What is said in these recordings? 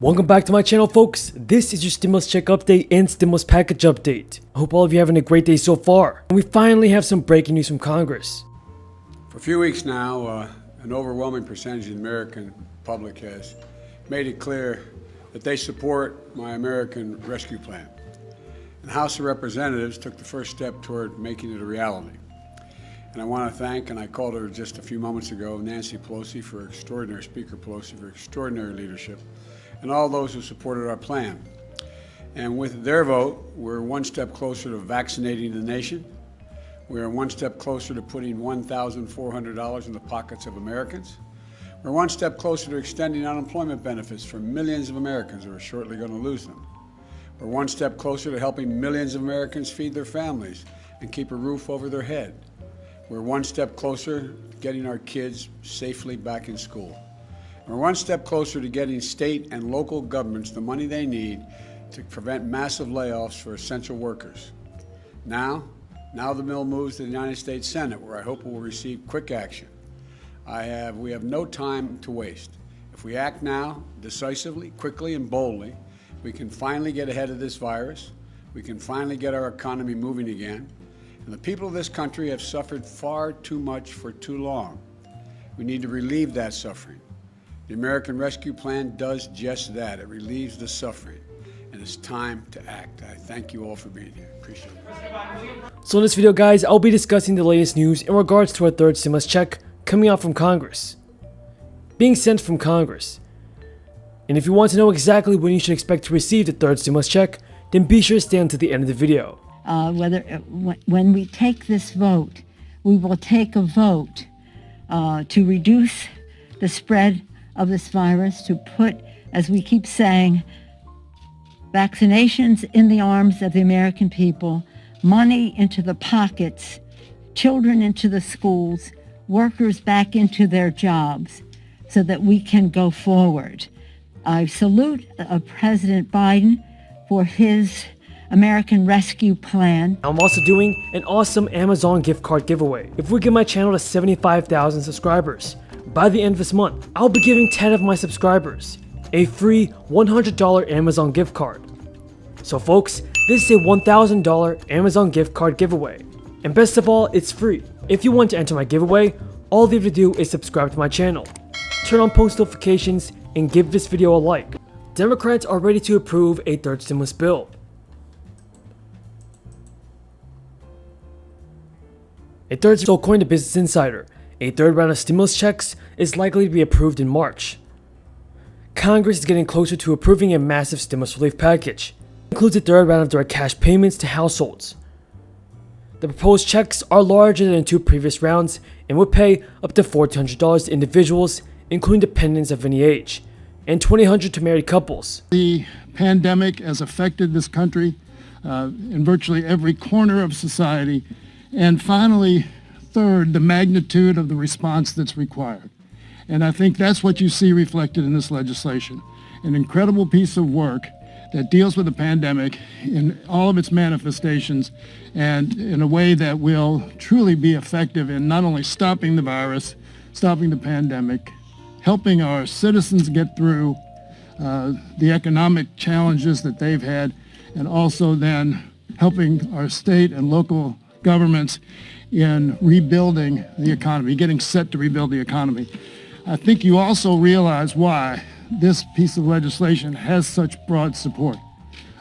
Welcome back to my channel, folks. This is your stimulus check update and stimulus package update. I hope all of you are having a great day so far. And we finally have some breaking news from Congress. For a few weeks now, an overwhelming percentage of the American public has made it clear that they support my American Rescue Plan. And the House of Representatives took the first step toward making it a reality. And I want to thank, and I called her just a few moments ago, Nancy Pelosi for extraordinary, Speaker Pelosi for extraordinary leadership, and all those who supported our plan. And with their vote, we're one step closer to vaccinating the nation. We're one step closer to putting $1,400 in the pockets of Americans. We're one step closer to extending unemployment benefits for millions of Americans who are shortly going to lose them. We're one step closer to helping millions of Americans feed their families and keep a roof over their head. We're one step closer to getting our kids safely back in school. We're one step closer to getting state and local governments the money they need to prevent massive layoffs for essential workers. Now the bill moves to the United States Senate, where I hope it will receive quick action. We have no time to waste. If we act now, decisively, quickly, and boldly, we can finally get ahead of this virus. We can finally get our economy moving again. And the people of this country have suffered far too much for too long. We need to relieve that suffering. The American Rescue Plan does just that. It relieves the suffering, and it's time to act. I thank you all for being here. Appreciate it. So in this video, guys, I'll be discussing the latest news in regards to our third stimulus check coming out from Congress, being sent from Congress. And if you want to know exactly when you should expect to receive the third stimulus check, then be sure to stay until the end of the video. When we take this vote, we will take a vote to reduce the spread of this virus, to put, as we keep saying, vaccinations in the arms of the American people, money into the pockets, children into the schools, workers back into their jobs, so that we can go forward. I salute President Biden for his American Rescue Plan. I'm also doing an awesome Amazon gift card giveaway. If we get my channel to 75,000 subscribers, by the end of this month, I'll be giving 10 of my subscribers a free $100 Amazon gift card. So folks, this is a $1,000 Amazon gift card giveaway. And best of all, it's free. If you want to enter my giveaway, all you have to do is subscribe to my channel, turn on post notifications, and give this video a like. Democrats are ready to approve a third stimulus bill. So according to Business Insider, a third round of stimulus checks is likely to be approved in March. Congress is getting closer to approving a massive stimulus relief package. It includes a third round of direct cash payments to households. The proposed checks are larger than two previous rounds and would pay up to $1,400 to individuals, including dependents of any age, and $2,000 to married couples. The pandemic has affected this country in virtually every corner of society. And finally, third, the magnitude of the response that's required. And I think that's what you see reflected in this legislation. An incredible piece of work that deals with the pandemic in all of its manifestations and in a way that will truly be effective in not only stopping the virus, stopping the pandemic, helping our citizens get through the economic challenges that they've had, and also then helping our state and local governments in rebuilding the economy, getting set to rebuild the economy. I think you also realize why this piece of legislation has such broad support.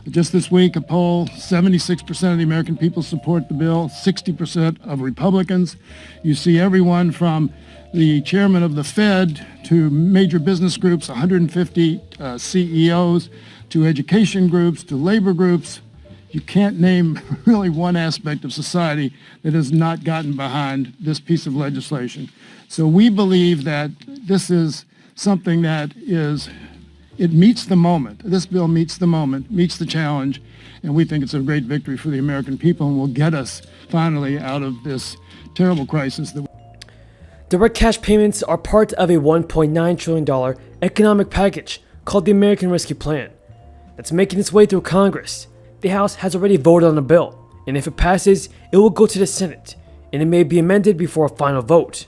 Just this week, a poll, 76% of the American people support the bill, 60% of Republicans. You see everyone from the chairman of the Fed to major business groups, 150 CEOs, to education groups, to labor groups. You can't name really one aspect of society that has not gotten behind this piece of legislation. So we believe that this is something that it meets the moment. This bill meets the moment, meets the challenge, and we think it's a great victory for the American people and will get us finally out of this terrible crisis. Direct cash payments are part of a $1.9 trillion economic package called the American Rescue Plan that's making its way through Congress. The House has already voted on the bill, and if it passes, it will go to the Senate, and it may be amended before a final vote.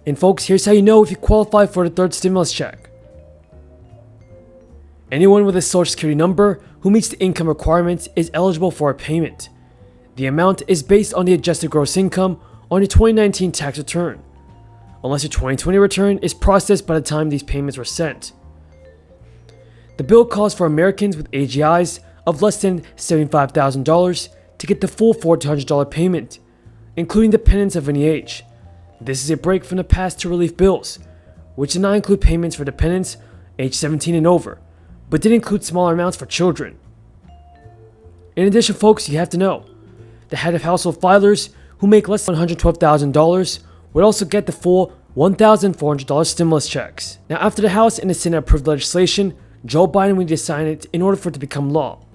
And folks, here's how you know if you qualify for the third stimulus check. Anyone with a social security number who meets the income requirements is eligible for a payment. The amount is based on the adjusted gross income on your 2019 tax return, unless your 2020 return is processed by the time these payments were sent. The bill calls for Americans with AGIs of less than $75,000 to get the full $1,400 payment, including dependents of any age. This is a break from the past two relief bills, which did not include payments for dependents age 17 and over, but did include smaller amounts for children. In addition, folks, you have to know, the head of household filers who make less than $112,000 would also get the full $1,400 stimulus checks. Now, after the House and the Senate approved legislation, Joe Biden would need to sign it in order for it to become law.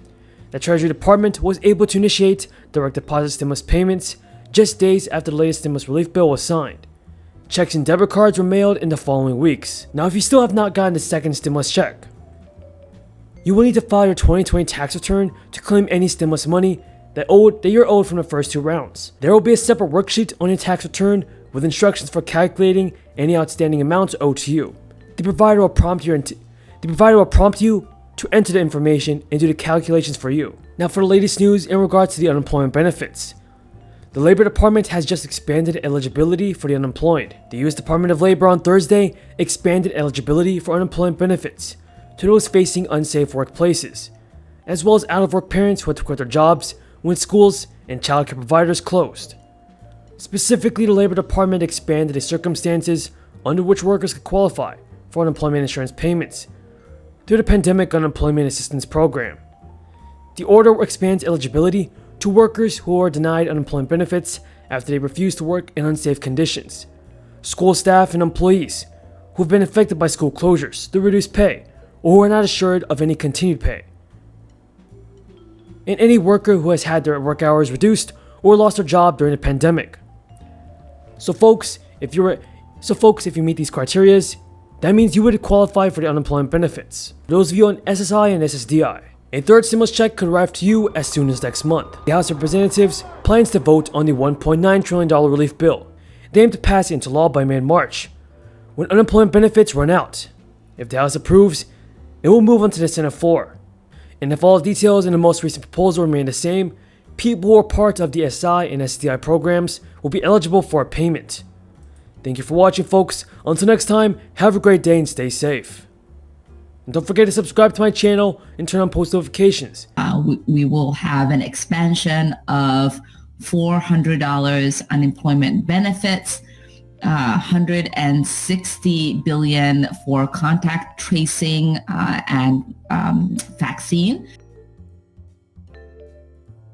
The Treasury Department was able to initiate direct deposit stimulus payments just days after the latest stimulus relief bill was signed. Checks and debit cards were mailed in the following weeks. Now, if you still have not gotten the second stimulus check, you will need to file your 2020 tax return to claim any stimulus money that you're owed from the first two rounds. There will be a separate worksheet on your tax return with instructions for calculating any outstanding amounts owed to you. The provider will prompt you to enter the information and do the calculations for you. Now, for the latest news in regards to the unemployment benefits. The Labor Department has just expanded eligibility for the unemployed. The U.S. Department of Labor on Thursday expanded eligibility for unemployment benefits to those facing unsafe workplaces, as well as out-of-work parents who had to quit their jobs when schools and childcare providers closed. Specifically, the Labor Department expanded the circumstances under which workers could qualify for unemployment insurance payments through the Pandemic Unemployment Assistance Program. The order expands eligibility to workers who are denied unemployment benefits after they refuse to work in unsafe conditions, school staff and employees who have been affected by school closures through reduced pay or who are not assured of any continued pay, and any worker who has had their work hours reduced or lost their job during the pandemic. So folks, if you meet these criteria, that means you would qualify for the unemployment benefits. For those of you on SSI and SSDI, a third stimulus check could arrive to you as soon as next month. The House of Representatives plans to vote on the $1.9 trillion relief bill. They aim to pass it into law by mid-March, when unemployment benefits run out. If the House approves, it will move on to the Senate floor. And if all details in the most recent proposal remain the same, people who are part of the SSI and SSDI programs will be eligible for a payment. Thank you for watching, folks. Until next time, have a great day and stay safe. And don't forget to subscribe to my channel and turn on post notifications. We will have an expansion of $400 unemployment benefits, $160 billion for contact tracing and vaccine.